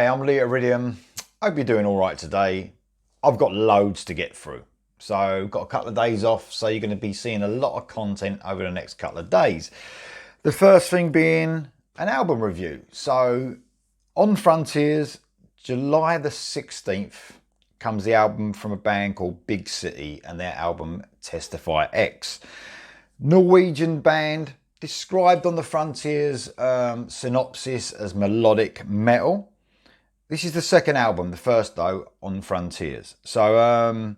I'm Lee Iridium. Hope you're doing all right today. I've got loads to get through. So got a couple of days off, so you're going to be seeing a lot of content over the next couple of days. The first thing being an album review. So on Frontiers, July the 16th comes the album from a band called Big City and their album Testify X. Norwegian band, described on the Frontiers synopsis as melodic metal. This is the second album, the first though on Frontiers. So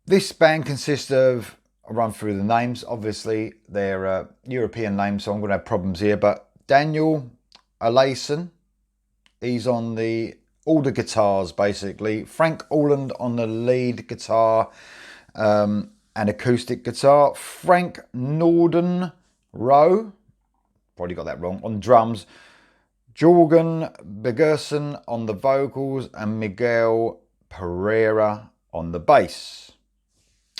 this band consists of, I'll run through the names, obviously they're European names, so I'm going to have problems here, but Daniel Alason, he's on all the guitars basically. Frank Orland on the lead guitar and acoustic guitar. Frank Norden Rowe, probably got that wrong, on drums. Jorgen Begersen on the vocals and Miguel Pereira on the bass.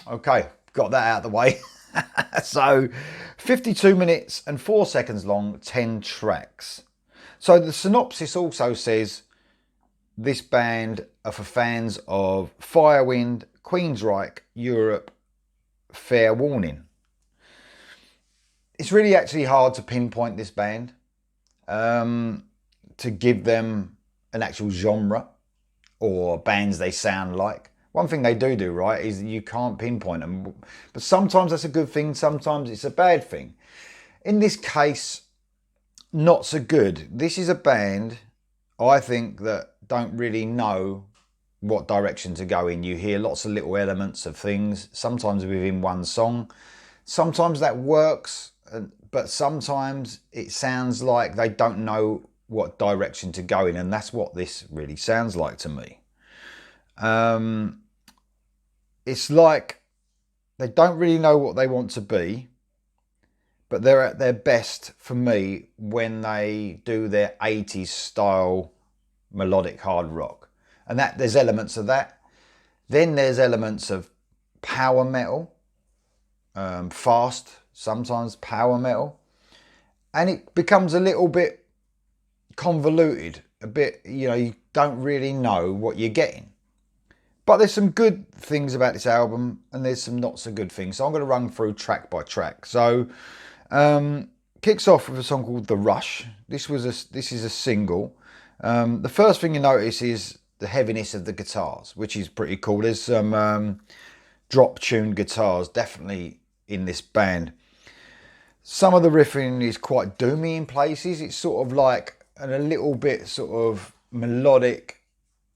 Okay, got that out of the way. So 52 minutes and 4 seconds long, 10 tracks. So the synopsis also says this band are for fans of Firewind, Queensryche, Europe, Fair Warning. It's really actually hard to pinpoint this band, to give them an actual genre or bands they sound like. One thing they do right is you can't pinpoint them, but sometimes that's a good thing, sometimes it's a bad thing. In this case, not so good. This is a band, I think, that don't really know what direction to go in. You hear lots of little elements of things, sometimes within one song. Sometimes that works, but sometimes it sounds like they don't know what direction to go in, and that's what this really sounds like to me. It's like they don't really know what they want to be, but they're at their best for me when they do their 80s style melodic hard rock. And that there's elements of that. Then there's elements of power metal, fast, sometimes power metal. And it becomes a little bit convoluted, a bit, you don't really know what you're getting. But there's some good things about this album and there's some not so good things. So I'm going to run through track by track. So kicks off with a song called The Rush. This is a single. The first thing you notice is the heaviness of the guitars, which is pretty cool. There's some drop tuned guitars definitely in this band. Some of the riffing is quite doomy in places. It's sort of like a little bit sort of melodic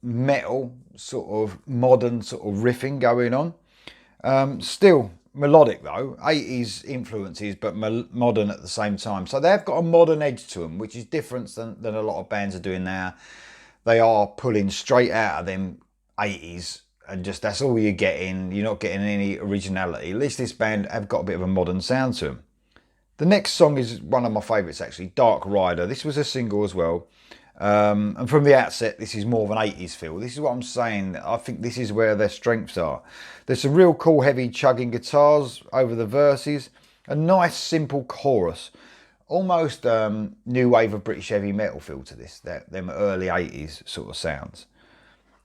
metal, sort of modern sort of riffing going on. Still melodic though, 80s influences, but modern at the same time. So they've got a modern edge to them, which is different than a lot of bands are doing now. They are pulling straight out of them 80s, and just that's all you're getting. You're not getting any originality. At least this band have got a bit of a modern sound to them. The next song is one of my favourites actually, Dark Rider. This was a single as well. And from the outset, this is more of an 80s feel. This is what I'm saying. I think this is where their strengths are. There's some real cool heavy chugging guitars over the verses. A nice simple chorus. Almost new wave of British heavy metal feel to this. Them early 80s sort of sounds.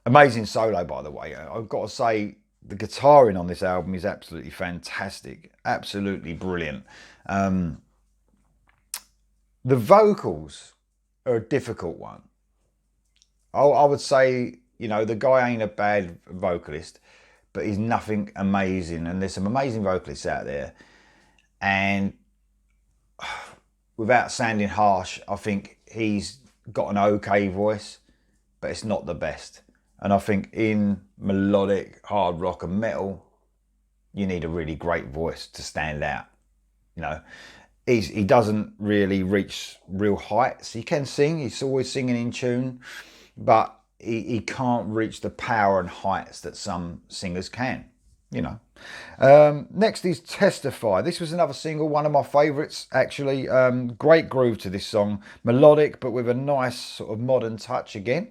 Amazing solo, by the way. I've got to say, the guitaring on this album is absolutely fantastic. Absolutely brilliant. The vocals are a difficult one. I would say, the guy ain't a bad vocalist, but he's nothing amazing. And there's some amazing vocalists out there. And without sounding harsh, I think he's got an okay voice, but it's not the best. And I think in melodic hard rock and metal, you need a really great voice to stand out. He doesn't really reach real heights. He can sing, he's always singing in tune, but he can't reach the power and heights that some singers can, Next is Testify. This was another single, one of my favourites actually. Great groove to this song, melodic but with a nice sort of modern touch again.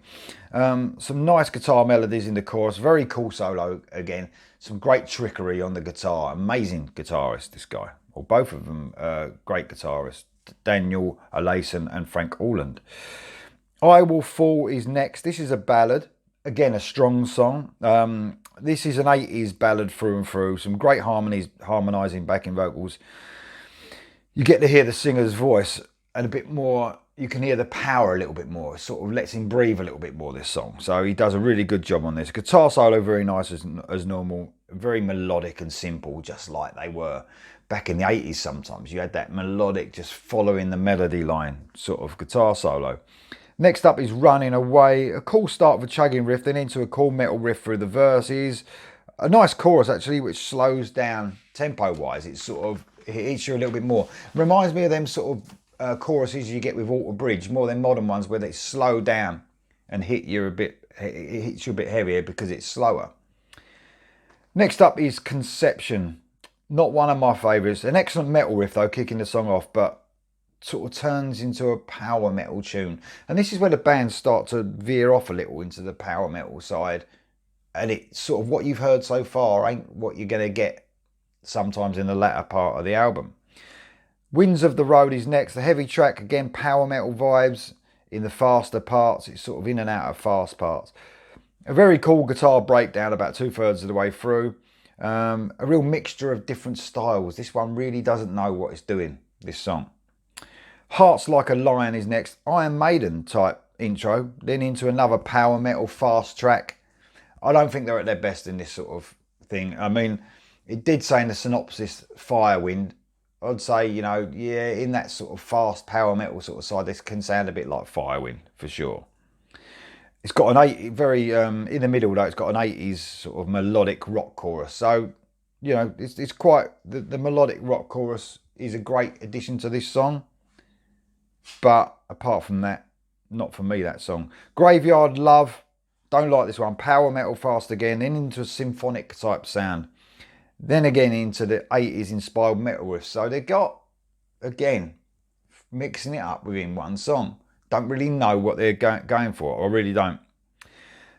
Some nice guitar melodies in the chorus, very cool solo again. Some great trickery on the guitar, amazing guitarist this guy. Or both of them great guitarists, Daniel Alason and Frank Orland. I Will Fall is next. This is a ballad. Again, a strong song. This is an 80s ballad through and through. Some great harmonies, harmonising backing vocals. You get to hear the singer's voice and a bit more. You can hear the power a little bit more. It sort of lets him breathe a little bit more, this song. So he does a really good job on this. Guitar solo, very nice as normal. Very melodic and simple, just like they were back in the 80s sometimes. You had that melodic, just following the melody line sort of guitar solo. Next up is Running Away. A cool start with a chugging riff, then into a cool metal riff through the verses. A nice chorus, actually, which slows down tempo-wise. It hits you a little bit more. Reminds me of them sort of choruses you get with Alter Bridge, more than modern ones where they slow down and hit you a bit. It hits you a bit heavier because it's slower. Next up is Conception. Not one of my favourites. An excellent metal riff though, kicking the song off, but sort of turns into a power metal tune. And this is where the band start to veer off a little into the power metal side. And it's sort of what you've heard so far ain't what you're going to get sometimes in the latter part of the album. Winds of the Road is next. The heavy track, again, power metal vibes in the faster parts. It's sort of in and out of fast parts. A very cool guitar breakdown about 2/3 of the way through. A real mixture of different styles. This one really doesn't know what it's doing, this song. Hearts Like a Lion is next. Iron Maiden type intro, then into another power metal fast track. I don't think they're at their best in this sort of thing. I mean, it did say in the synopsis, Firewind. I'd say, yeah, in that sort of fast power metal sort of side, this can sound a bit like Firewind for sure. It's got in the middle though, it's got an 80s sort of melodic rock chorus. So, it's quite, the melodic rock chorus is a great addition to this song. But apart from that, not for me, that song. Graveyard Love, don't like this one. Power metal fast again, then into a symphonic type sound. Then again into the 80s inspired metal riff. So they got, again, mixing it up within one song. Don't really know what they're going for. I really don't.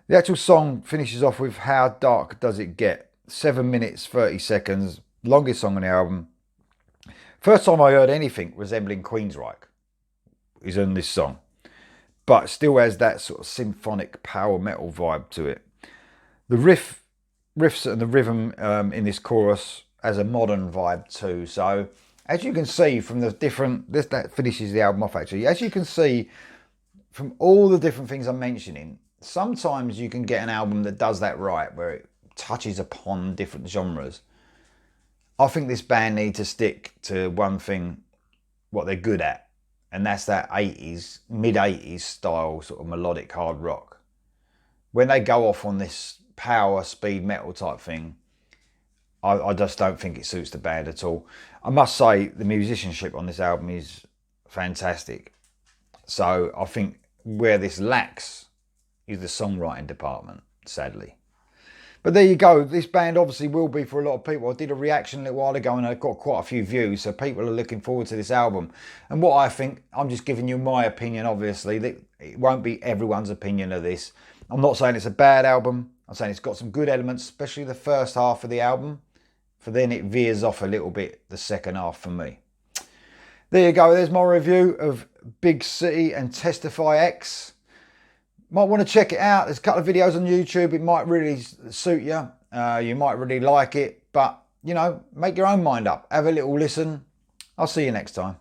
The actual song finishes off with How Dark Does It Get? 7 minutes, 30 seconds. Longest song on the album. First time I heard anything resembling Queensryche is on this song. But still has that sort of symphonic power metal vibe to it. The riffs and the rhythm in this chorus has a modern vibe too. So as you can see from the different, that finishes the album off actually. As you can see from all the different things I'm mentioning, sometimes you can get an album that does that right, where it touches upon different genres. I think this band need to stick to one thing, what they're good at. And that's that 80s, mid-80s style sort of melodic hard rock. When they go off on this power, speed metal type thing, I just don't think it suits the band at all. I must say the musicianship on this album is fantastic. So I think where this lacks is the songwriting department, sadly. But there you go. This band obviously will be for a lot of people. I did a reaction a little while ago and I got quite a few views. So people are looking forward to this album. And what I think, I'm just giving you my opinion, obviously. It won't be everyone's opinion of this. I'm not saying it's a bad album. I'm saying it's got some good elements, especially the first half of the album. For then it veers off a little bit the second half for me. There you go. There's my review of Big City and Testify X. Might want to check it out. There's a couple of videos on YouTube. It might really suit you. You might really like it. But, make your own mind up. Have a little listen. I'll see you next time.